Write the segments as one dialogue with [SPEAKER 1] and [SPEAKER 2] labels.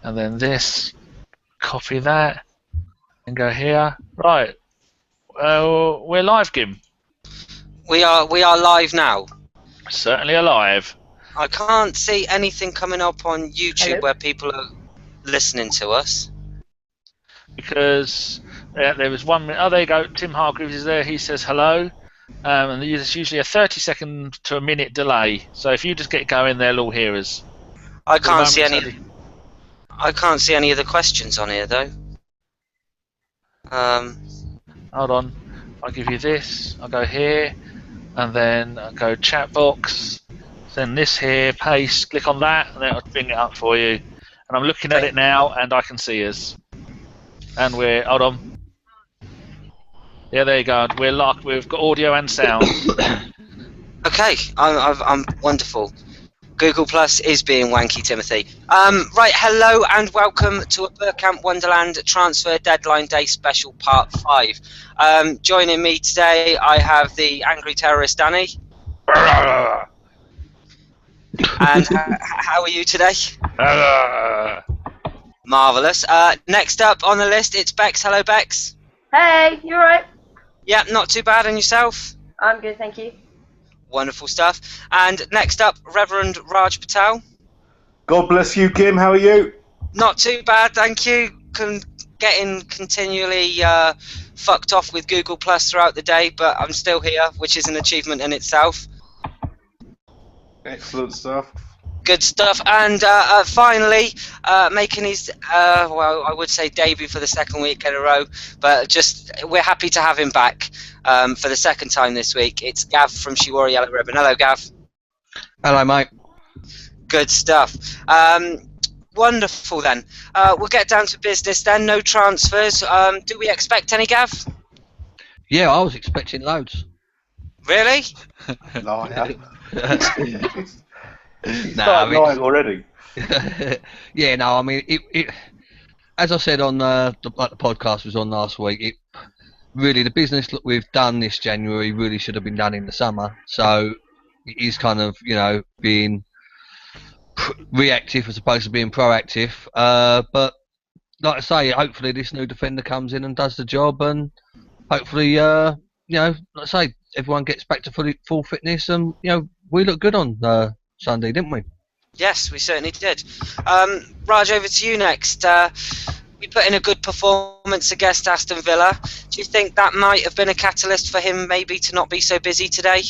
[SPEAKER 1] and then this. Copy that, and go here. Right. We're live, Gim.
[SPEAKER 2] We are live now.
[SPEAKER 1] Certainly alive.
[SPEAKER 2] I can't see anything coming up on YouTube
[SPEAKER 3] Hello?
[SPEAKER 2] where people are listening to us.
[SPEAKER 1] Because there was 1 minute. Oh, there you go. Tim Hargreaves is there. He says hello. And there's usually a 30-second to a minute delay. So if you just get going, they'll all hear us.
[SPEAKER 2] I can't see any of the questions on here though.
[SPEAKER 1] Hold on. I'll give you this. I'll go here, and then I'll go chat box. Then this here, paste. Click on that, and then I'll bring it up for you. And I'm looking at it now, and I can see us. And we're hold on. Yeah, there you go. We're locked. We've got audio and sound.
[SPEAKER 2] Okay, I'm wonderful. Google Plus is being wanky, Timothy. Right, hello and welcome to a Burkamp Wonderland Transfer Deadline Day Special Part 5. Joining me today, I have the Angry Terrorist Danny. And how are you today? Marvellous. Next up on the list, it's Bex. Hello, Bex.
[SPEAKER 3] Hey, you alright?
[SPEAKER 2] Yeah, not too bad. And yourself?
[SPEAKER 3] I'm good, thank you.
[SPEAKER 2] Wonderful stuff. And next up, Reverend Raj Patel.
[SPEAKER 4] God bless you, Kim. How are you?
[SPEAKER 2] Not too bad, thank you. Getting continually fucked off with Google Plus throughout the day, but I'm still here, which is an achievement in itself.
[SPEAKER 4] Excellent stuff.
[SPEAKER 2] Good stuff. And finally, making his, well, I would say debut for the second week in a row, but just we're happy to have him back for the second time this week. It's Gav from Shiwari Yellow Ribbon. Hello, Gav.
[SPEAKER 5] Hello, mate.
[SPEAKER 2] Good stuff. Wonderful then. We'll get down to business then. No transfers. Do we expect any, Gav?
[SPEAKER 5] Yeah, I was expecting loads.
[SPEAKER 2] Really?
[SPEAKER 4] Liar.
[SPEAKER 5] Nah,
[SPEAKER 4] Started lying already.
[SPEAKER 5] Yeah, no, I mean, it as I said on the podcast was on last week, it really, the business that we've done this January really should have been done in the summer. So it is kind of, you know, being reactive as opposed to being proactive. But like I say, hopefully this new defender comes in and does the job, and hopefully, you know, like I say, everyone gets back to full fitness, and you know, we look good on Sunday, didn't we?
[SPEAKER 2] Yes, we certainly did. Raj, over to you next. We put in a good performance against Aston Villa. Do you think that might have been a catalyst for him maybe to not be so busy today?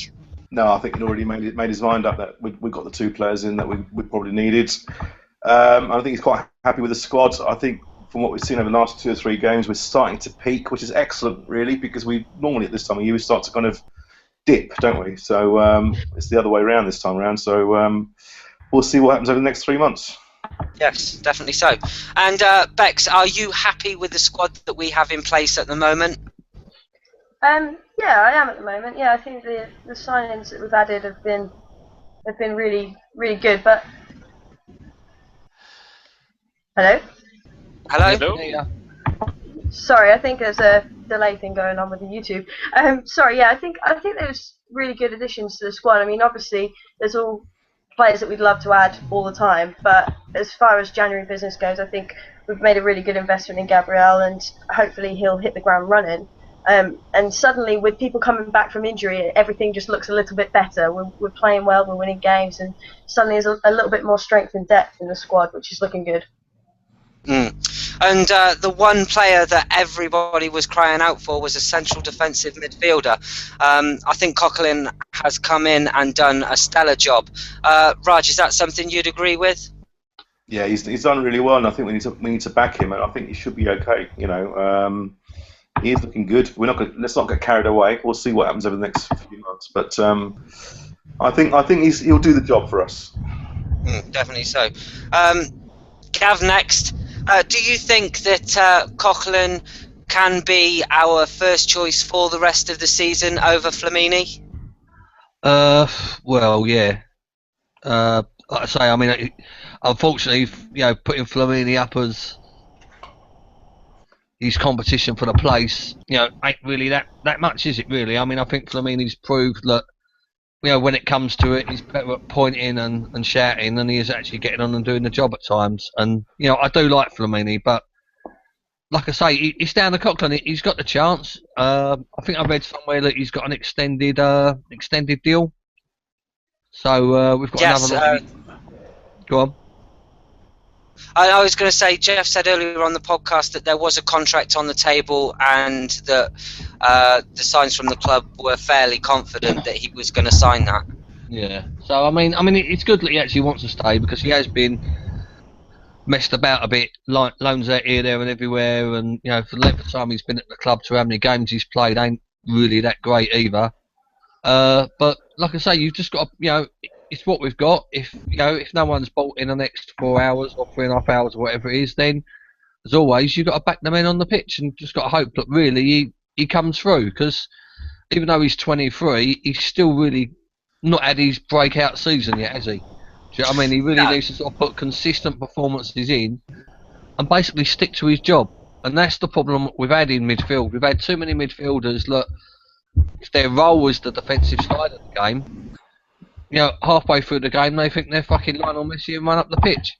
[SPEAKER 4] No, I think he'd already made his mind up that we got the two players in that we probably needed. I think he's quite happy with the squad. I think from what we've seen over the last 2 or 3 games, we're starting to peak, which is excellent, really, because we normally at this time of year we start to kind of dip, don't we? So it's the other way around this time around. So we'll see what happens over the next 3 months.
[SPEAKER 2] Yes, definitely so. And Bex, are you happy with the squad that we have in place at the moment?
[SPEAKER 3] Yeah, I am at the moment. Yeah, I think the signings that we've added have been really, really good. But hello?
[SPEAKER 2] Hello?
[SPEAKER 5] Yeah.
[SPEAKER 3] Sorry, I think there's a delay thing going on with the YouTube. Sorry, yeah, I think there's really good additions to the squad. I mean, obviously, there's all players that we'd love to add all the time, but as far as January business goes, I think we've made a really good investment in Gabriel, and hopefully he'll hit the ground running. And suddenly, with people coming back from injury, everything just looks a little bit better. We're playing well, we're winning games, and suddenly there's a little bit more strength and depth in the squad, which is looking good.
[SPEAKER 2] And the one player that everybody was crying out for was a central defensive midfielder. I think Coquelin has come in and done a stellar job. Raj, is that something you'd agree with?
[SPEAKER 4] Yeah, he's done really well, and I think we need to back him, and I think he should be okay. You know, he is looking good. Let's not get carried away. We'll see what happens over the next few months, but I think he'll do the job for us.
[SPEAKER 2] Definitely so. Gav, next. Do you think that Coquelin can be our first choice for the rest of the season over Flamini?
[SPEAKER 5] Well, yeah. Like I say, I mean, unfortunately, you know, putting Flamini up as his competition for the place, you know, ain't really that much, is it? Really, I mean, I think Flamini's proved that when it comes to it, he's better at pointing and shouting than he is actually getting on and doing the job at times. And I do like Flamini, but like I say, he's down the Cochran. He's got the chance. I think I read somewhere that he's got an extended deal. So we've got another. Go on.
[SPEAKER 2] I was going to say, Jeff said earlier on the podcast that there was a contract on the table and that the signs from the club were fairly confident that he was going to sign that.
[SPEAKER 5] Yeah. So I mean, it's good that he actually wants to stay because he has been messed about a bit, loans out here, there, and everywhere, and for the length of time he's been at the club to how many games he's played ain't really that great either. But like I say, you've just got to, it's what we've got. If no one's bought in the next 4 hours or 3.5 hours or whatever it is, then as always you've got to back the men on the pitch and just got to hope that really he comes through, because even though he's 23, he's still really not had his breakout season yet, has he? Do you know what I mean? He really needs to sort of put consistent performances in and basically stick to his job. And that's the problem we've had in midfield. We've had too many midfielders that, if their role was the defensive side of the game, halfway through the game they think they're fucking Lionel Messi and run up the pitch.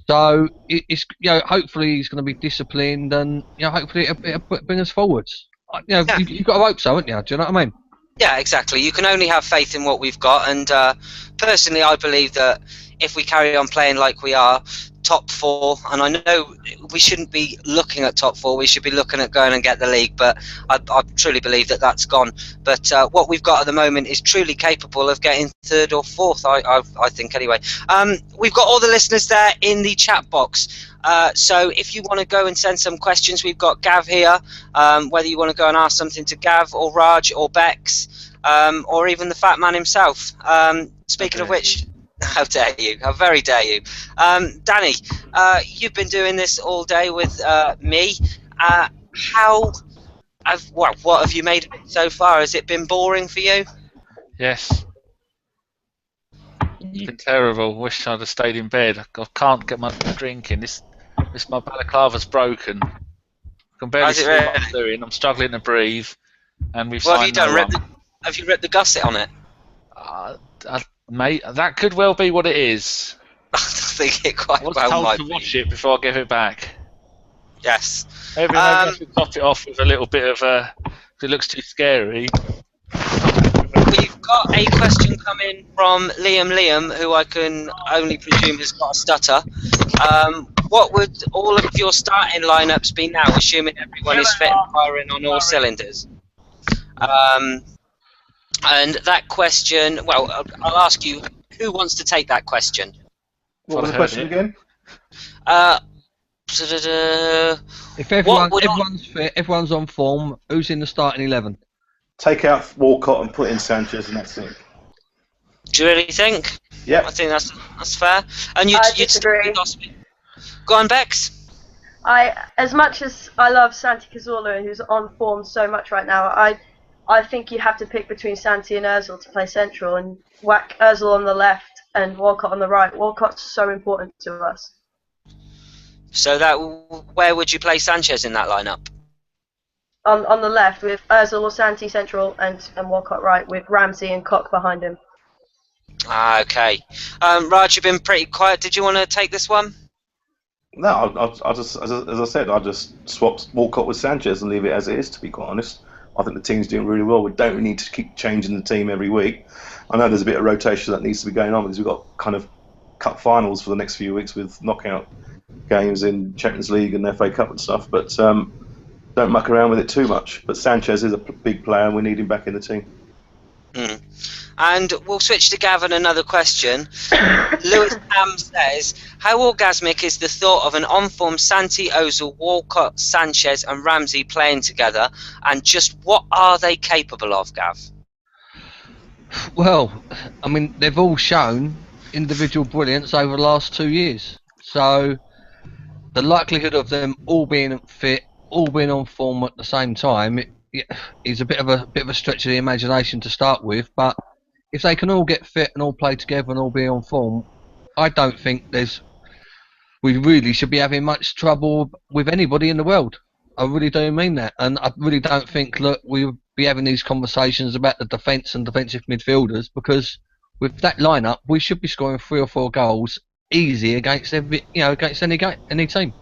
[SPEAKER 5] So it's hopefully he's going to be disciplined, and hopefully it'll bring us forwards. You've got to hope so, haven't you? Do you know what I mean?
[SPEAKER 2] Yeah, exactly. You can only have faith in what we've got, and personally, I believe that if we carry on playing like we are, top 4, and I know we shouldn't be looking at top 4, we should be looking at going and get the league, but I truly believe that that's gone. But what we've got at the moment is truly capable of getting 3rd or 4th, I think, anyway. We've got all the listeners there in the chat box. So if you want to go and send some questions, we've got Gav here. Whether you want to go and ask something to Gav or Raj or Bex, or even the fat man himself. Speaking of which, how dare you? How very dare you? Danny, you've been doing this all day with me. What have you made of it so far? Has it been boring for you?
[SPEAKER 1] Yes. It's been terrible. Wish I'd have stayed in bed. I can't get my drink in. My balaclava's broken. I can barely see what I'm doing. I'm struggling to breathe. And we've
[SPEAKER 2] What have you
[SPEAKER 1] signed
[SPEAKER 2] done? Have you ripped the gusset on it?
[SPEAKER 1] Mate, that could well be what it is.
[SPEAKER 2] I think it quite well
[SPEAKER 1] told
[SPEAKER 2] might
[SPEAKER 1] to
[SPEAKER 2] be.
[SPEAKER 1] wash it before I give it back.
[SPEAKER 2] Yes.
[SPEAKER 1] Maybe I should top it off with a little bit of if it looks too scary.
[SPEAKER 2] We've got a question coming from Liam, who I can only presume has got a stutter. What would all of your starting lineups be now, assuming everyone is fit and firing on all cylinders? And that question, well, I'll ask you, who wants to take that question?
[SPEAKER 4] What was the question again?
[SPEAKER 5] If everyone's fit, everyone's on form, who's in the starting 11?
[SPEAKER 4] Take out Walcott and put in Sanchez, and that's it.
[SPEAKER 2] Do you really think?
[SPEAKER 4] Yeah.
[SPEAKER 2] I think that's fair. And
[SPEAKER 3] I disagree.
[SPEAKER 2] Go on, Bex.
[SPEAKER 3] As much as I love Santi Cazorla, who's on form so much right now, I think you have to pick between Santi and Ozil to play central, and whack Ozil on the left and Walcott on the right. Walcott's so important to us.
[SPEAKER 2] So where would you play Sanchez in that lineup?
[SPEAKER 3] On the left with Ozil or Santi central and Walcott right, with Ramsey and Koch behind him.
[SPEAKER 2] Okay. Raj, you've been pretty quiet. Did you want to take this one?
[SPEAKER 4] No, I just, as I said, I just swapped Walcott with Sanchez and leave it as it is, to be quite honest. I think the team's doing really well. We don't need to keep changing the team every week. I know there's a bit of rotation that needs to be going on because we've got kind of cup finals for the next few weeks with knockout games in Champions League and FA Cup and stuff, but don't muck around with it too much. But Sanchez is a big player and we need him back in the team.
[SPEAKER 2] Mm. And we'll switch to Gavin another question. Lewis Ham says, how orgasmic is the thought of an on-form Santi, Ozil, Walcott, Sanchez and Ramsey playing together, and just what are they capable of, Gav?
[SPEAKER 5] Well, I mean, they've all shown individual brilliance over the last 2 years. So the likelihood of them all being fit, all being on form at the same time, is a bit of a stretch of the imagination to start with. But if they can all get fit and all play together and all be on form, I don't think we really should be having much trouble with anybody in the world. I really do mean that, and I really don't think we'll be having these conversations about the defence and defensive midfielders, because with that lineup, we should be scoring 3 or 4 goals easy against against any team.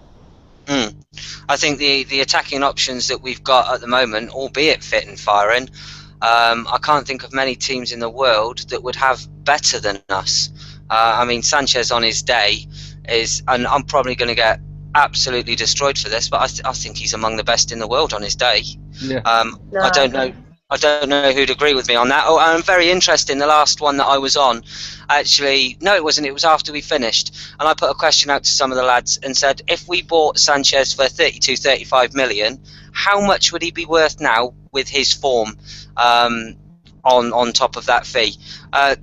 [SPEAKER 2] I think the attacking options that we've got at the moment, albeit fit and firing, I can't think of many teams in the world that would have better than us. I mean, Sanchez on his day is, and I'm probably going to get absolutely destroyed for this, but I think he's among the best in the world on his day.
[SPEAKER 5] Yeah.
[SPEAKER 3] No,
[SPEAKER 2] I don't know who'd agree with me on that. Oh, I'm very interested in the last one that I was on. Actually, no, it wasn't. It was after we finished. And I put a question out to some of the lads and said, if we bought Sanchez for 32, 35 million, how much would he be worth now with his form on top of that fee?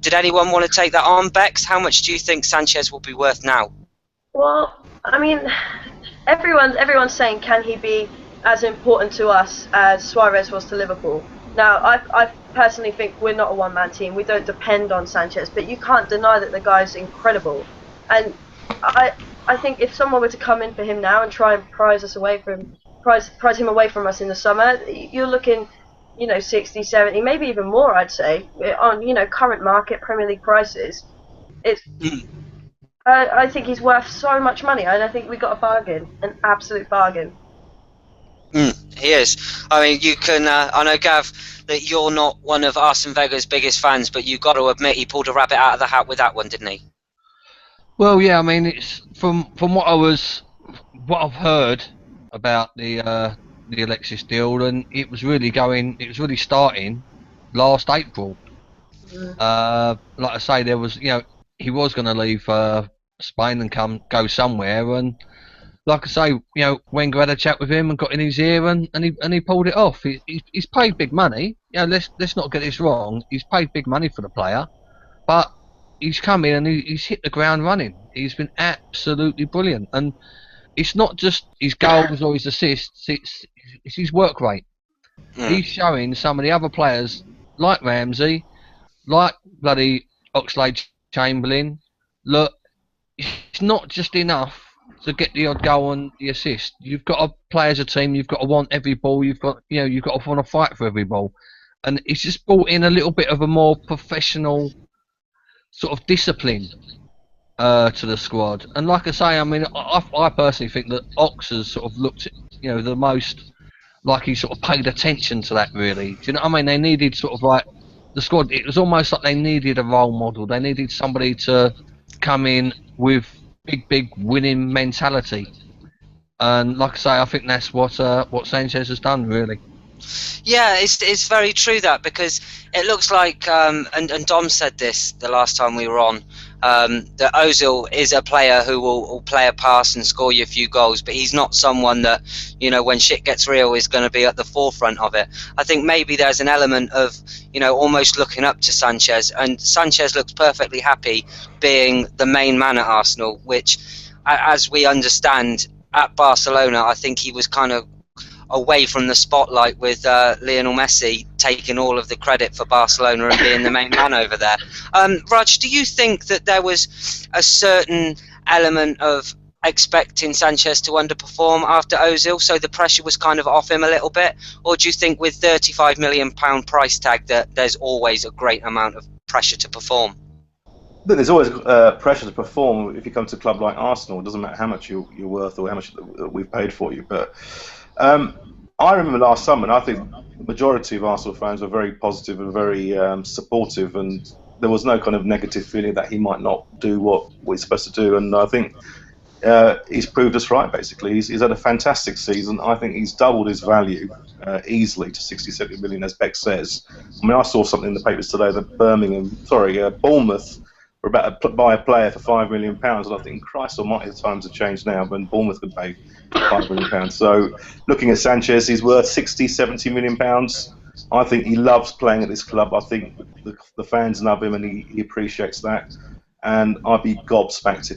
[SPEAKER 2] Did anyone want to take that on, Bex? How much do you think Sanchez will be worth now?
[SPEAKER 3] Well, I mean, everyone's saying, can he be as important to us as Suarez was to Liverpool? Now, I personally think we're not a one-man team. We don't depend on Sanchez, but you can't deny that the guy's incredible. And I think if someone were to come in for him now and try and prize him away from us in the summer, you're looking, 60, 70, maybe even more, I'd say, on, current market Premier League prices. I think he's worth so much money, and I think we got a bargain, an absolute bargain.
[SPEAKER 2] He is. I mean, you can. I know, Gav, that you're not one of Arsene Wenger's biggest fans, but you got to admit he pulled a rabbit out of the hat with that one, didn't he?
[SPEAKER 5] Well, yeah. I mean, it's from what I've heard about the Alexis deal, and it was really starting last April. Like I say, there was, he was going to leave Spain and go somewhere, and like I say, Wenger had a chat with him and got in his ear, and he pulled it off. He's paid big money. Let's not get this wrong. He's paid big money for the player, but he's come in and he's hit the ground running. He's been absolutely brilliant, and it's not just his goals or his assists. It's his work rate. He's showing some of the other players, like Ramsey, like bloody Oxlade-Chamberlain, look, it's not just enough to get the odd goal and the assist. You've got to play as a team. You've got to want every ball. You've got to want to fight for every ball. And it's just brought in a little bit of a more professional sort of discipline to the squad. And like I say, I mean, I personally think that Ox has sort of looked, the most like he sort of paid attention to that. Really, do you know what I mean? They needed sort of like the squad. It was almost like they needed a role model. They needed somebody to come in with big winning mentality, and like I say, I think that's what Sanchez has done, really.
[SPEAKER 2] Yeah, it's very true that, because it looks like and Dom said this the last time we were on, that Ozil is a player who will play a pass and score you a few goals, but he's not someone that, when shit gets real, is going to be at the forefront of it. I think maybe there's an element of, almost looking up to Sanchez, and Sanchez looks perfectly happy being the main man at Arsenal, which, as we understand, at Barcelona, I think he was kind of away from the spotlight with Lionel Messi taking all of the credit for Barcelona and being the main man over there. Raj, do you think that there was a certain element of expecting Sanchez to underperform after Ozil, so the pressure was kind of off him a little bit? Or do you think with £35 million price tag that there's always a great amount of pressure to perform?
[SPEAKER 4] But there's always pressure to perform if you come to a club like Arsenal. It doesn't matter how much you're worth or how much we've paid for you. But I remember last summer, and I think the majority of Arsenal fans were very positive and very supportive, and there was no kind of negative feeling that he might not do what he's supposed to do. And I think he's proved us right, basically. He's had a fantastic season. I think he's doubled his value easily to 60-70 million, as Beck says. I mean, I saw something in the papers today that Bournemouth were about to buy a player for £5 million, and I think, Christ almighty, the times have changed now when Bournemouth could pay £5 million. So looking at Sanchez, he's worth 60-70 million pounds. I think he loves playing at this club. I think the fans love him, and he appreciates that. And I'd be gobsmacked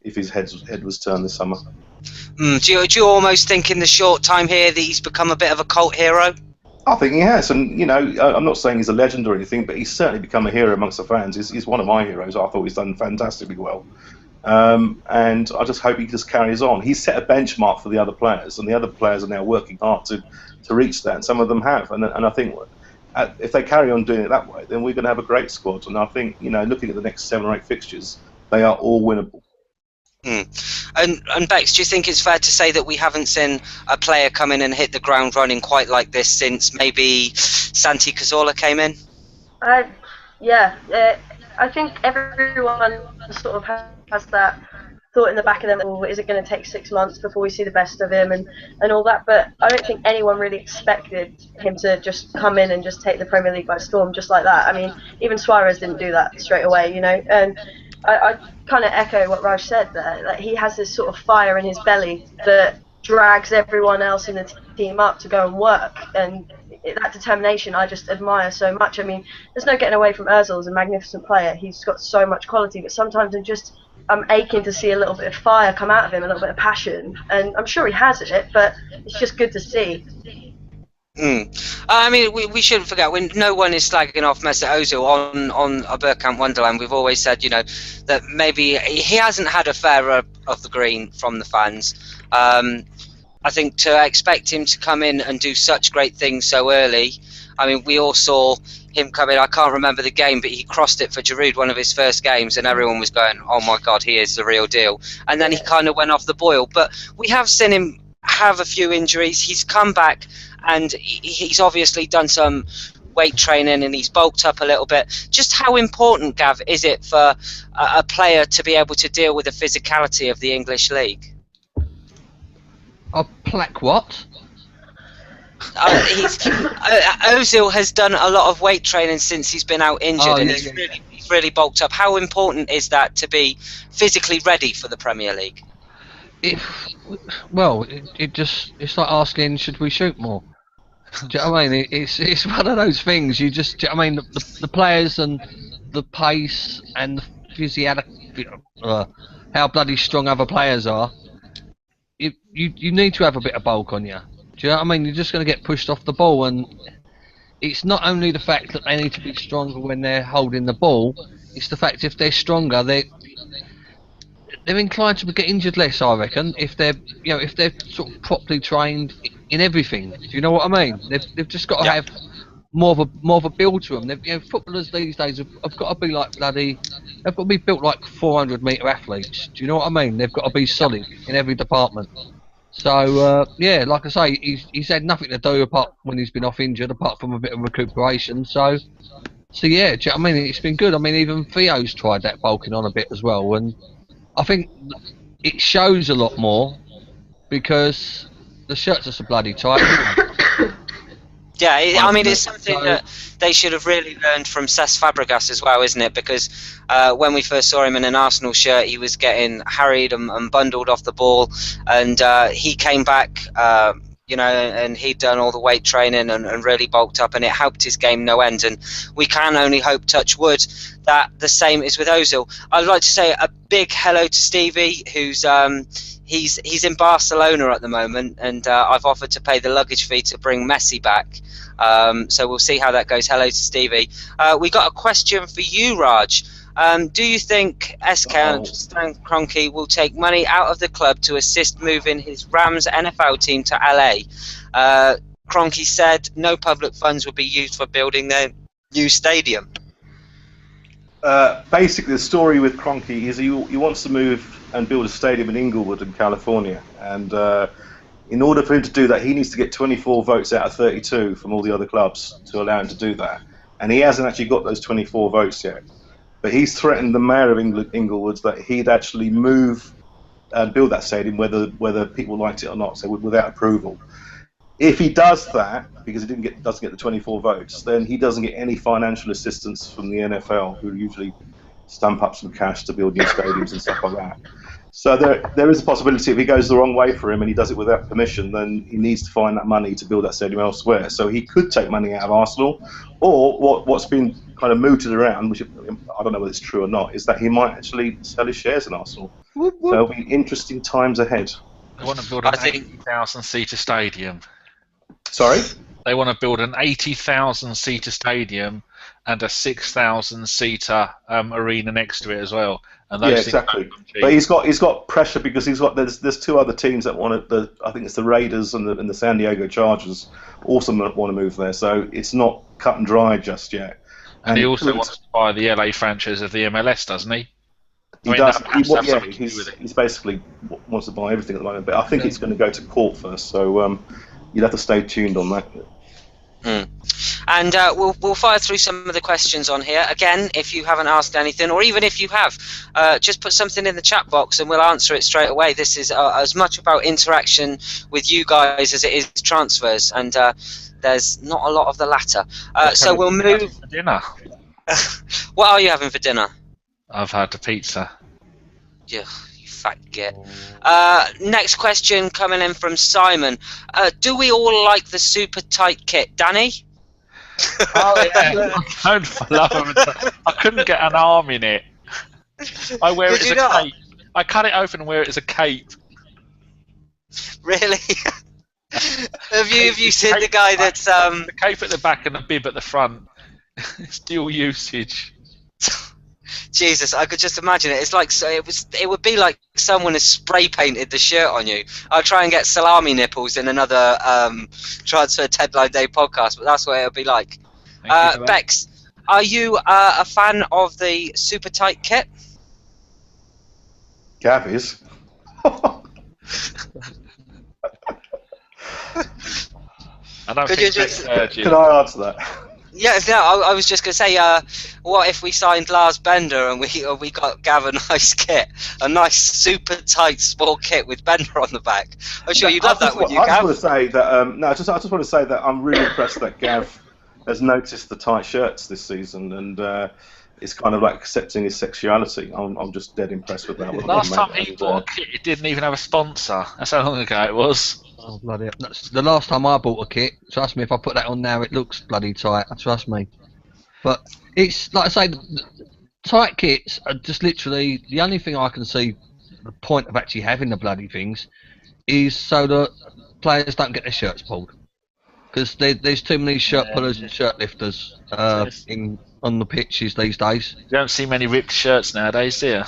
[SPEAKER 4] if his head was turned this summer.
[SPEAKER 2] Do you almost think in the short time here that he's become a bit of a cult hero?
[SPEAKER 4] I think he has, and I'm not saying he's a legend or anything, but he's certainly become a hero amongst the fans. He's one of my heroes. I thought he's done fantastically well, and I just hope he just carries on. He's set a benchmark for the other players, and the other players are now working hard to reach that, and some of them have. And I think if they carry on doing it that way, then we're going to have a great squad. And I think, looking at the next 7 or 8 fixtures, they are all winnable.
[SPEAKER 2] And Bex, do you think it's fair to say that we haven't seen a player come in and hit the ground running quite like this since maybe Santi Cazorla came in?
[SPEAKER 3] I think everyone sort of has that thought in the back of them, is it going to take 6 months before we see the best of him and all that, but I don't think anyone really expected him to just come in and just take the Premier League by storm just like that. I mean, even Suarez didn't do that straight away, and I kind of echo what Raj said there, that he has this sort of fire in his belly that drags everyone else in the team up to go and work, and that determination I just admire so much. I mean, there's no getting away from Ozil as a magnificent player. He's got so much quality, but sometimes I'm aching to see a little bit of fire come out of him, a little bit of passion, and I'm sure he has it, but it's just good to see.
[SPEAKER 2] I mean, we shouldn't forget, when no one is slagging off Mesut Ozil on a Bergkamp Wonderland, we've always said, that maybe he hasn't had a fair of the green from the fans. I think to expect him to come in and do such great things so early, I mean, we all saw him come in, I can't remember the game, but he crossed it for Giroud, one of his first games, and everyone was going, oh my God, he is the real deal. And then he kind of went off the boil. But we have seen him have a few injuries. He's come back, and he's obviously done some weight training, and he's bulked up a little bit. Just how important, Gav, is it for a player to be able to deal with the physicality of the English league?
[SPEAKER 5] What?
[SPEAKER 2] Ozil has done a lot of weight training since he's been out injured, he's really bulked up. How important is that to be physically ready for the Premier League?
[SPEAKER 5] It's like asking, should we shoot more? Do you know what I mean? It's one of those things. The players and the pace and the physicality, how bloody strong other players are. You need to have a bit of bulk on you. Do you know what I mean? You're just going to get pushed off the ball, and it's not only the fact that they need to be stronger when they're holding the ball. It's the fact if they're stronger, they're inclined to get injured less, I reckon. If they're sort of properly trained in everything. Do you know what I mean? They've just got to have more of a build to them. Footballers these days have got to be like they've got to be built like 400-metre athletes. Do you know what I mean? They've got to be solid in every department. So like I say, he's had nothing to do apart when he's been off injured, apart from a bit of recuperation. So yeah, do you know what I mean? It's been good. I mean, even Theo's tried that bulking on a bit as well, and I think it shows a lot more because the shirts are so bloody tight.
[SPEAKER 2] Yeah, I mean, it's something that they should have really learned from Cesc Fabregas as well, isn't it? Because when we first saw him in an Arsenal shirt, he was getting harried and bundled off the ball, and he came back, and he'd done all the weight training and really bulked up, and it helped his game no end. And we can only hope, touch wood, that the same is with Ozil. I'd like to say a big hello to Stevie, who's he's in Barcelona at the moment, and I've offered to pay the luggage fee to bring Messi back. So we'll see how that goes. Hello to Stevie. We got a question for you, Raj. Do you think SK and Stan Kroenke will take money out of the club to assist moving his Rams NFL team to LA? Kroenke said no public funds would be used for building their new stadium.
[SPEAKER 4] Basically, the story with Kroenke is he wants to move and build a stadium in Inglewood in California, and in order for him to do that, he needs to get 24 votes out of 32 from all the other clubs to allow him to do that, and he hasn't actually got those 24 votes yet. But he's threatened the mayor of Inglewood that he'd actually move and build that stadium whether people liked it or not, so without approval. If he does that, because he doesn't get the 24 votes, then he doesn't get any financial assistance from the NFL, who usually stump up some cash to build new stadiums and stuff like that. So there is a possibility if he goes the wrong way for him and he does it without permission, then he needs to find that money to build that stadium elsewhere. So he could take money out of Arsenal, or what's been kind of mooted around, which I don't know whether it's true or not, is that he might actually sell his shares in Arsenal. So there'll be interesting times ahead.
[SPEAKER 1] They want to build an 80,000-seater stadium.
[SPEAKER 4] Sorry?
[SPEAKER 1] They want to build an 80,000-seater stadium and a 6,000-seater arena next to it as well. And
[SPEAKER 4] Yeah,
[SPEAKER 1] those
[SPEAKER 4] exactly. But he's got pressure because there's two other teams that want to. I think it's the Raiders and the San Diego Chargers also want to move there. So it's not cut and dry just yet.
[SPEAKER 1] And he also wants to buy the LA franchise of the MLS, doesn't he?
[SPEAKER 4] He does. He's basically wants to buy everything at the moment. But I think it's going to go to court first. So you'll have to stay tuned on that.
[SPEAKER 2] And we'll fire through some of the questions on here. Again, if you haven't asked anything, or even if you have, just put something in the chat box and we'll answer it straight away. This is as much about interaction with you guys as it is transfers, and there's not a lot of the latter. So we'll move.
[SPEAKER 1] For dinner.
[SPEAKER 2] What are you having for dinner?
[SPEAKER 1] I've had a pizza.
[SPEAKER 2] Yeah, you fat git. Next question coming in from Simon. Do we all like the super tight kit, Danny?
[SPEAKER 1] Oh yeah. I couldn't get an arm in it. I wear it as a cape. I cut it open and wear it as a cape.
[SPEAKER 2] Really? have you seen the guy that's
[SPEAKER 1] the cape at the back and the bib at the front? It's dual usage.
[SPEAKER 2] Jesus, I could just imagine it. It's like it would be like someone has spray painted the shirt on you. I'll try and get salami nipples in another transfer deadline day podcast, but that's what it would be like. Bex, are you a fan of the super tight kit?
[SPEAKER 4] Gav is.
[SPEAKER 1] I don't think
[SPEAKER 4] Can I answer that?
[SPEAKER 2] Yeah, no, I was just going to say, what if we signed Lars Bender and we got Gav a nice kit, a nice super tight small kit with Bender on the back? I'm sure you'd love that, would you, Gav?
[SPEAKER 4] I just want to say that I just want to say that I'm really impressed that Gav has noticed the tight shirts this season, and it's kind of like accepting his sexuality. I'm just dead impressed with that.
[SPEAKER 1] Last time he bought a kit, it didn't even have a sponsor. That's how long ago it was.
[SPEAKER 5] Oh, bloody hell. The last time I bought a kit, trust me, if I put that on now, it looks bloody tight. Trust me. But it's, like I say, tight kits are just literally, the only thing I can see the point of actually having the bloody things is so that players don't get their shirts pulled. Because there's too many shirt pullers and shirt lifters on the pitches these days.
[SPEAKER 1] You don't see many ripped shirts nowadays, do you?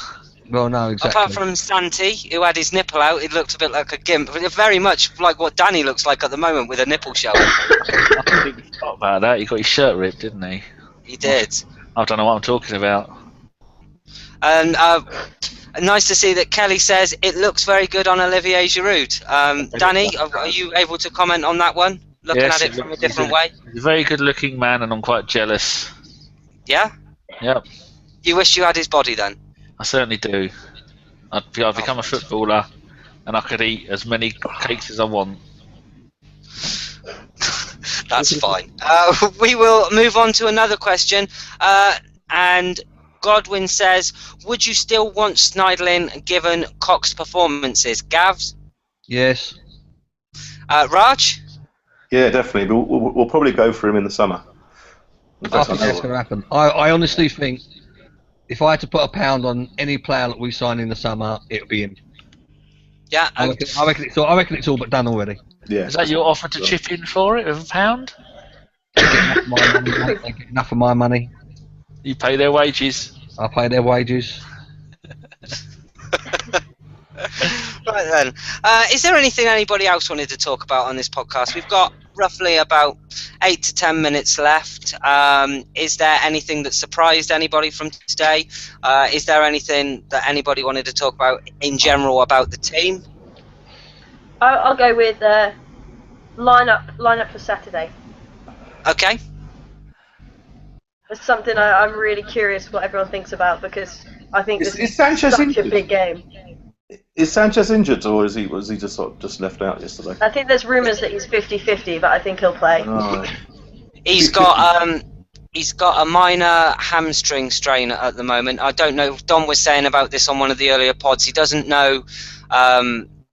[SPEAKER 5] Well, no, exactly.
[SPEAKER 2] Apart from Santi, who had his nipple out, it looked a bit like a gimp. Very much like what Danny looks like at the moment with a nipple showing.
[SPEAKER 1] I completely forgot about that. He got his shirt ripped, didn't he?
[SPEAKER 2] He did.
[SPEAKER 1] I don't know what I'm talking about.
[SPEAKER 2] And nice to see that Kelly says it looks very good on Olivier Giroud. Danny, are you able to comment on that one? Looking at it from a different way?
[SPEAKER 1] He's a very good-looking man, and I'm quite jealous.
[SPEAKER 2] Yeah?
[SPEAKER 1] Yep.
[SPEAKER 2] You wish you had his body then?
[SPEAKER 1] I certainly do. I'd become a footballer, and I could eat as many cakes as I want.
[SPEAKER 2] That's fine. We will move on to another question. And Godwin says, would you still want Schneidlin given Cox's performances? Gavs?
[SPEAKER 5] Yes.
[SPEAKER 2] Raj?
[SPEAKER 4] Yeah, definitely. But we'll probably go for him in the summer.
[SPEAKER 5] I think that's going to happen. I honestly think if I had to put a pound on any player that we sign in the summer, it would be him.
[SPEAKER 2] Yeah.
[SPEAKER 5] I reckon it's all but done already.
[SPEAKER 4] Yeah.
[SPEAKER 1] Is that your offer to chip in for it with a pound?
[SPEAKER 5] They get enough of my money.
[SPEAKER 1] You pay their wages.
[SPEAKER 5] I pay their wages.
[SPEAKER 2] Right then. Is there anything anybody else wanted to talk about on this podcast? We've got roughly about 8 to 10 minutes left. Is there anything that surprised anybody from today? Is there anything that anybody wanted to talk about in general about the team?
[SPEAKER 3] I'll go with lineup for Saturday.
[SPEAKER 2] Okay.
[SPEAKER 3] It's something I'm really curious what everyone thinks about, because I think this is
[SPEAKER 4] Sanchez
[SPEAKER 3] such
[SPEAKER 4] injured?
[SPEAKER 3] a big game.
[SPEAKER 4] Is Sanchez injured, or was he just sort of just left out yesterday?
[SPEAKER 3] I think there's rumours that he's 50-50, but I think he'll play.
[SPEAKER 4] Oh.
[SPEAKER 2] He's got a minor hamstring strain at the moment. I don't know. Don was saying about this on one of the earlier pods. He doesn't know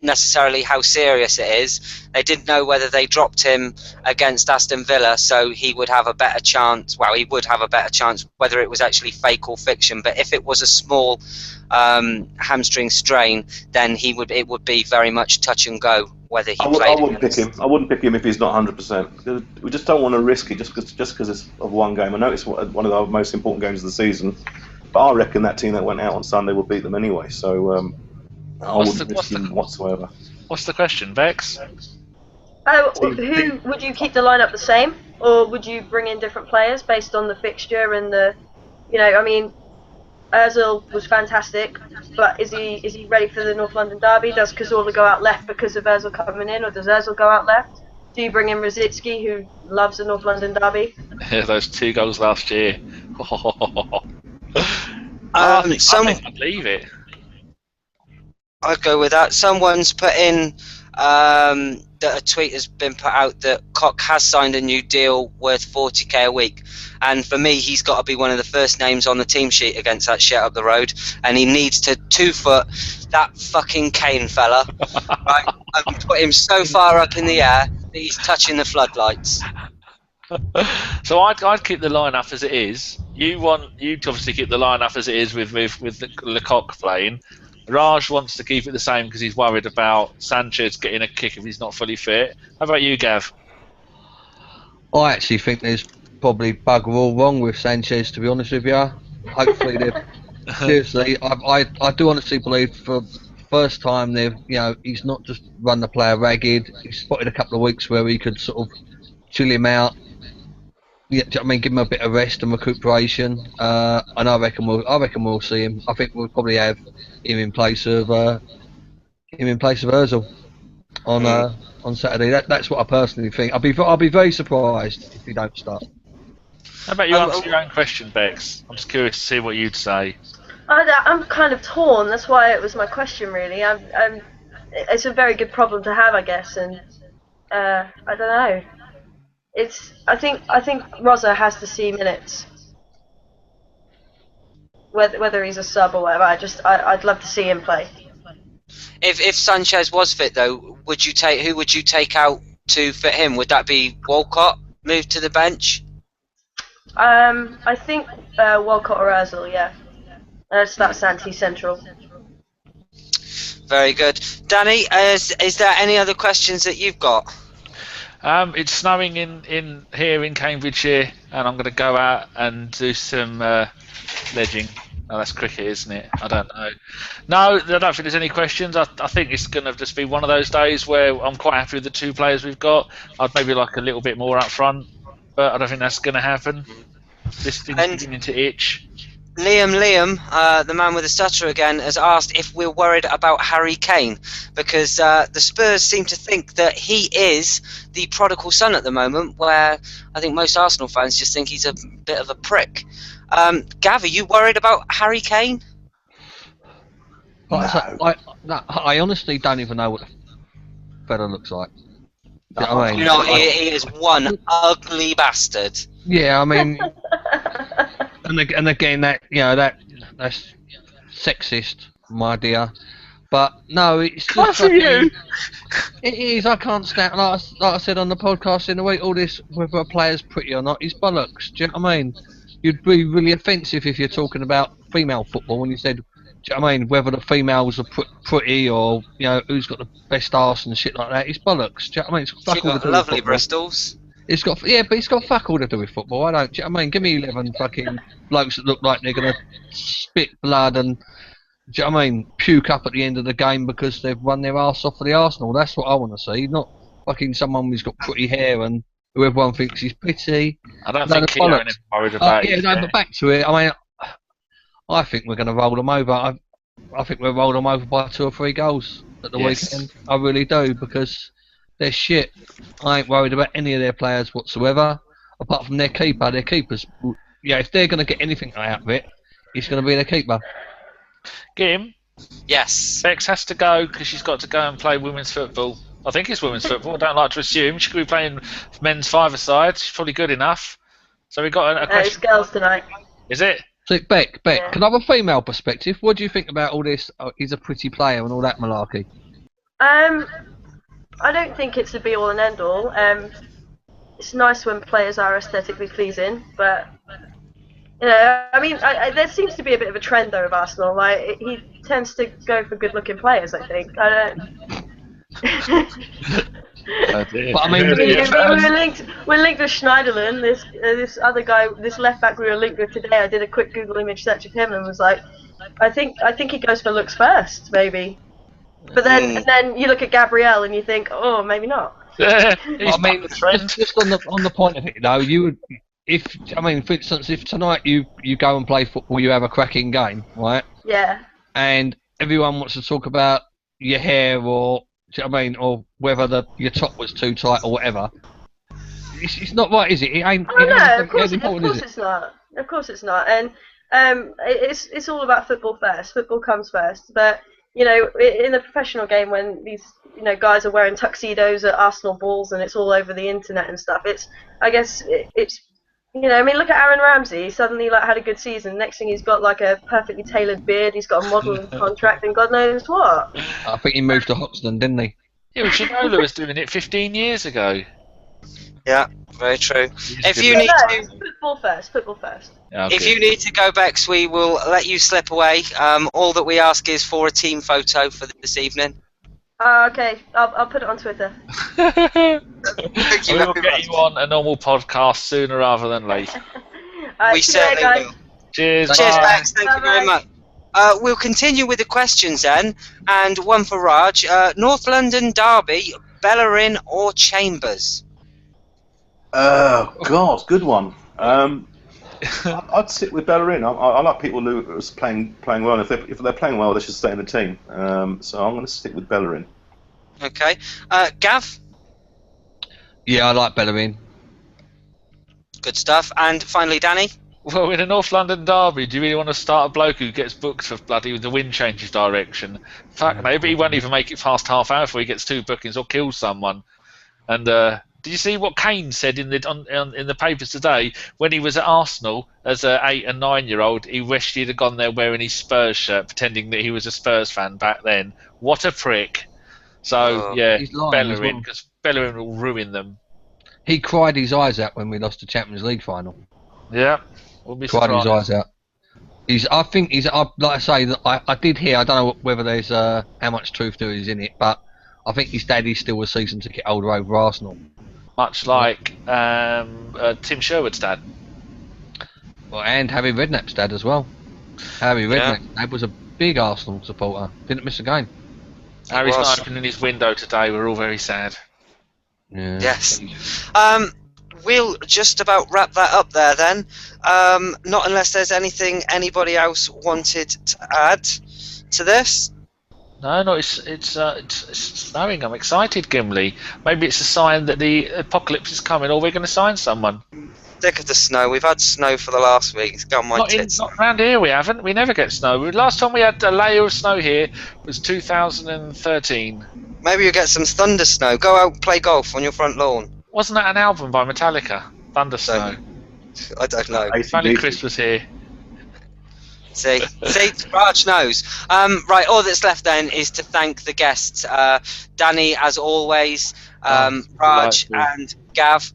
[SPEAKER 2] necessarily how serious it is. They didn't know whether they dropped him against Aston Villa, so he would have a better chance. Well, he would have a better chance whether it was actually fake or fiction. But if it was a small hamstring strain, then it would be very much touch and go whether he played.
[SPEAKER 4] I wouldn't pick him. I wouldn't pick him if he's not 100%. We just don't want to risk it just because it's of one game. I know it's one of the most important games of the season, But I reckon that team that went out on Sunday will beat them anyway. So I wouldn't risk him whatsoever.
[SPEAKER 1] What's the question, Bex?
[SPEAKER 3] Who would you keep the lineup the same, or would you bring in different players based on the fixture and the, I mean, Ozil was fantastic, but is he ready for the North London derby? Does Cazorla go out left because of Ozil coming in, or does Ozil go out left? Do you bring in Rosicky, who loves the North London derby?
[SPEAKER 1] Yeah, those 2 goals last year. I think I'd leave it.
[SPEAKER 2] I'd go with that. Someone's put in that a tweet has been put out that Koch has signed a new deal worth 40k a week, and for me he's got to be one of the first names on the team sheet against that shit up the road, and he needs to 2-foot that fucking Kane fella, right, and put him so far up in the air that he's touching the floodlights.
[SPEAKER 1] So I'd keep the line up as it is. You obviously keep the line up as it is with the Lecoq playing. Raj wants to keep it the same because he's worried about Sanchez getting a kick if he's not fully fit. How about you, Gav?
[SPEAKER 5] I actually think there's probably bugger all wrong with Sanchez, to be honest with you. Hopefully seriously, I do honestly believe for the first time he's not just run the player ragged. He's spotted a couple of weeks where he could sort of chill him out. Yeah, I mean, give him a bit of rest and recuperation, and I reckon we'll see him. I think we'll probably have him in place of Ozil on Saturday. That's what I personally think. I'll be very surprised if he don't start.
[SPEAKER 1] How about you answer your own question, Bex? I'm just curious to see what you'd say.
[SPEAKER 3] I'm kind of torn. That's why it was my question, really. It's a very good problem to have, I guess, and I don't know. I think Rosa has to see minutes, whether he's a sub or whatever. I'd love to see him play.
[SPEAKER 2] If Sanchez was fit though, who would you take out to fit him? Would that be Walcott moved to the bench?
[SPEAKER 3] I think Walcott or Ozil, yeah. That's anti-central.
[SPEAKER 2] Very good, Danny. Is there any other questions that you've got?
[SPEAKER 1] It's snowing in here in Cambridgeshire, and I'm going to go out and do some ledging. Oh, that's cricket, isn't it? I don't know. No, I don't think there's any questions. I think it's going to just be one of those days where I'm quite happy with the 2 players we've got. I'd maybe like a little bit more up front, but I don't think that's going to happen. This thing's beginning to itch.
[SPEAKER 2] Liam, the man with the stutter again, has asked if we're worried about Harry Kane, because the Spurs seem to think that he is the prodigal son at the moment, where I think most Arsenal fans just think he's a bit of a prick. Gav, are you worried about Harry Kane?
[SPEAKER 5] No. I honestly don't even know what the fella looks like. He
[SPEAKER 2] is one ugly bastard.
[SPEAKER 5] Yeah, I mean, and again, that's sexist, my dear. But no, it's just
[SPEAKER 1] for you.
[SPEAKER 5] It is. I can't stand. Like I said on the podcast in the week, all this whether a player's pretty or not is bollocks. Do you know what I mean? You'd be really offensive if you're talking about female football when you said, do you know what I mean, whether the females are pretty or who's got the best arse and shit like that. It's bollocks. Do you know what I mean? It's fuck all to do with
[SPEAKER 2] lovely
[SPEAKER 5] football.
[SPEAKER 2] Bristols.
[SPEAKER 5] But it's got fuck all to do with football. Do you know what I mean? Give me 11 fucking blokes that look like they're gonna spit blood and, do you know what I mean, puke up at the end of the game because they've run their arse off for the Arsenal. That's what I want to see. Not fucking someone who's got pretty hair and who everyone thinks is pretty.
[SPEAKER 1] I don't think Keown is worried about it.
[SPEAKER 5] But back to it. I mean, I think we're going to roll them over. I think we'll roll them over by 2 or 3 goals at the weekend. I really do, because they're shit. I ain't worried about any of their players whatsoever, apart from their keeper. Their keepers, if they're going to get anything out of it, it's going to be their keeper.
[SPEAKER 1] Gim?
[SPEAKER 2] Yes.
[SPEAKER 1] Bex has to go because she's got to go and play women's football. I think it's women's football. I don't like to assume. She could be playing men's 5-a-side. She's probably good enough. So we've got a question.
[SPEAKER 3] It's girls tonight.
[SPEAKER 1] Is it?
[SPEAKER 5] So Beck, can I have a female perspective? What do you think about all this? He's a pretty player and all that malarkey.
[SPEAKER 3] I don't think it's a be all and end all. It's nice when players are aesthetically pleasing, but I mean, there seems to be a bit of a trend though of Arsenal. Like he tends to go for good-looking players. I think. I don't.
[SPEAKER 1] Oh, dear.
[SPEAKER 5] But I mean,
[SPEAKER 3] we're linked with Schneiderlin. This other guy, this left back we were linked with today. I did a quick Google image search of him and was like, I think he goes for looks first, maybe. But then you look at Gabriel and you think, oh, maybe not.
[SPEAKER 1] Yeah,
[SPEAKER 5] I mean, just on the point of it, though, you would, for instance, if tonight you go and play football, you have a cracking game, right?
[SPEAKER 3] Yeah.
[SPEAKER 5] And everyone wants to talk about your hair or whether your top was too tight or whatever. It's not right, is it? It ain't.
[SPEAKER 3] Oh no, of course
[SPEAKER 5] it's
[SPEAKER 3] not. Of course it's not. And it's all about football first. Football comes first. But you know, in the professional game, when these guys are wearing tuxedos at Arsenal balls and it's all over the internet and stuff, it's look at Aaron Ramsey. He suddenly had a good season. Next thing, he's got like a perfectly tailored beard. He's got a modelling contract and God knows what.
[SPEAKER 5] I think he moved to Hoxton, didn't he?
[SPEAKER 1] Yeah, Shinola was doing it 15 years ago.
[SPEAKER 2] Yeah, very true.
[SPEAKER 3] Football first.
[SPEAKER 1] Yeah, okay.
[SPEAKER 2] If you need to go, Bex, we will let you slip away. All that we ask is for a team photo for this evening.
[SPEAKER 3] Okay, I'll put it on Twitter.
[SPEAKER 2] Thank you
[SPEAKER 1] We will
[SPEAKER 2] very
[SPEAKER 1] get
[SPEAKER 2] much.
[SPEAKER 1] you on a normal podcast sooner rather than late.
[SPEAKER 2] We certainly will.
[SPEAKER 1] Cheers.
[SPEAKER 2] Cheers,
[SPEAKER 1] bye.
[SPEAKER 2] Bex. Thank you very much. We'll continue with the questions then, and one for Raj. North London derby, Bellerin or Chambers?
[SPEAKER 4] Oh God, good one. I'd sit with Bellerin. I like people who are playing well. If they're playing well, they should stay in the team. So I'm going to stick with Bellerin.
[SPEAKER 2] Okay. Gav?
[SPEAKER 5] Yeah, I like Bellerin.
[SPEAKER 2] Good stuff. And finally, Danny?
[SPEAKER 1] Well, in a North London derby, do you really want to start a bloke who gets booked for bloody the wind changes direction? Fuck, maybe he won't even make it past half hour before he gets 2 bookings or kills someone. And did you see what Kane said in the papers today when he was at Arsenal as an 8 and 9-year-old? He wished he'd have gone there wearing his Spurs shirt, pretending that he was a Spurs fan back then. What a prick! So
[SPEAKER 5] He's lying as
[SPEAKER 1] Bellerin,
[SPEAKER 5] well.
[SPEAKER 1] because Bellerin will ruin them.
[SPEAKER 5] He cried his eyes out when we lost the Champions League final.
[SPEAKER 1] Yeah, we'll be
[SPEAKER 5] Cried his
[SPEAKER 1] surprised.
[SPEAKER 5] eyes out. Like I say, that I did hear. I don't know whether there's how much truth there is in it, but I think his daddy's still a season ticket holder over Arsenal.
[SPEAKER 1] Much like Tim Sherwood's dad.
[SPEAKER 5] Well, and Harry Redknapp's dad as well. Harry Redknapp's dad was a big Arsenal supporter. Didn't miss a game.
[SPEAKER 1] Harry's not opening his window today. We're all very sad.
[SPEAKER 5] Yeah.
[SPEAKER 2] Yes. We'll just about wrap that up there then. Not unless there's anything anybody else wanted to add to this.
[SPEAKER 1] No, it's snowing. I'm excited, Gimli. Maybe it's a sign that the apocalypse is coming, or we're going to sign someone.
[SPEAKER 2] Sick of the snow. We've had snow for the last week. It's gone my tits.
[SPEAKER 1] Not around here. We haven't. We never get snow. Last time we had a layer of snow here was 2013.
[SPEAKER 2] Maybe you'll get some thunder snow. Go out and play golf on your front lawn.
[SPEAKER 1] Wasn't that an album by Metallica? Thunder Snow.
[SPEAKER 2] I don't know.
[SPEAKER 1] If only Chris was here.
[SPEAKER 2] See, Raj knows. Right, all that's left then is to thank the guests. Danny, as always, Raj and Gav.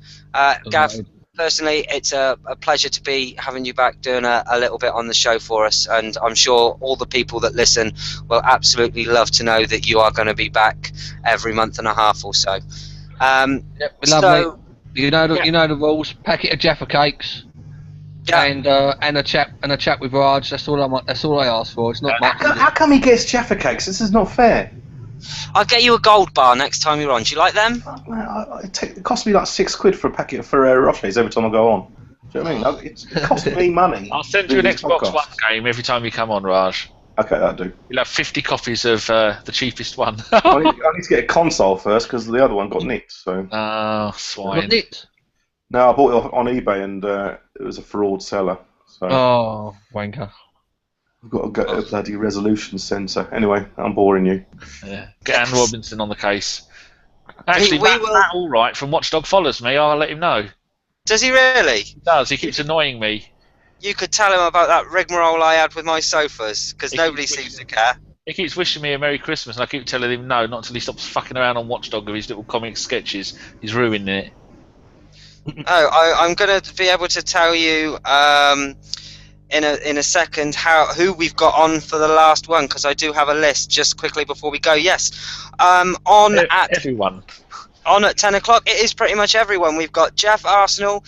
[SPEAKER 2] Gav, personally, it's a pleasure to be having you back doing a little bit on the show for us, and I'm sure all the people that listen will absolutely love to know that you are going to be back every month and a half or so.
[SPEAKER 5] Lovely. You know the rules. Packet of Jaffa cakes.
[SPEAKER 2] Yeah.
[SPEAKER 5] And a chat with Raj. That's all I ask for. It's not much.
[SPEAKER 4] How come he gets Jaffa cakes? This is not fair.
[SPEAKER 2] I'll get you a gold bar next time you're on. Do you like them?
[SPEAKER 4] It costs me like £6 for a packet of Ferrero Rochers every time I go on. Do you know what I mean? It costs me money.
[SPEAKER 1] I'll send you an Xbox One game every time you come on, Raj.
[SPEAKER 4] Okay, that'll do.
[SPEAKER 1] You'll have 50 copies of the cheapest one.
[SPEAKER 4] I need to get a console first because the other one got nicked. So.
[SPEAKER 1] Oh, swine.
[SPEAKER 5] Got it?
[SPEAKER 4] No, I bought it on eBay and it was a fraud seller. So
[SPEAKER 5] Oh, wanker.
[SPEAKER 4] I've got to go to a bloody resolution centre. Anyway, I'm boring you.
[SPEAKER 1] Yeah. Get Anne Robinson on the case. Actually,
[SPEAKER 2] We
[SPEAKER 1] Matt
[SPEAKER 2] will-
[SPEAKER 1] Allwright from Watchdog follows me. I'll let him know.
[SPEAKER 2] Does he really?
[SPEAKER 1] He does. He keeps annoying me.
[SPEAKER 2] You could tell him about that rigmarole I had with my sofas, because nobody seems to care.
[SPEAKER 1] He keeps wishing me a Merry Christmas, and I keep telling him no, not until he stops fucking around on Watchdog with his little comic sketches. He's ruining it.
[SPEAKER 2] I'm going to be able to tell you in a second who we've got on for the last one, because I do have a list just quickly before we go. Yes,
[SPEAKER 1] Everyone.
[SPEAKER 2] on at 10 o'clock. It is pretty much everyone. We've got Jeff Arsenal,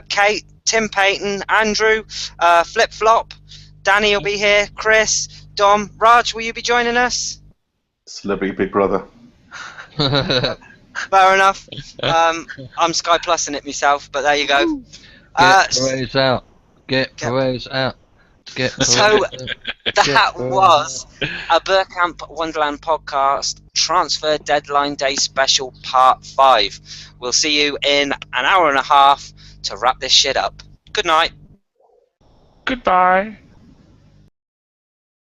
[SPEAKER 2] Kate, Tim Payton, Andrew, Flip Flop, Danny will be here, Chris, Dom, Raj, will you be joining us?
[SPEAKER 4] Celebrity Big Brother.
[SPEAKER 2] Fair enough. I'm Sky Plusing it myself, but there you go.
[SPEAKER 5] Get Perez out. Get Perez out.
[SPEAKER 2] So that was a Burkamp Wonderland podcast transfer deadline day special part 5. We'll see you in an hour and a half to wrap this shit up. Good night.
[SPEAKER 1] Goodbye.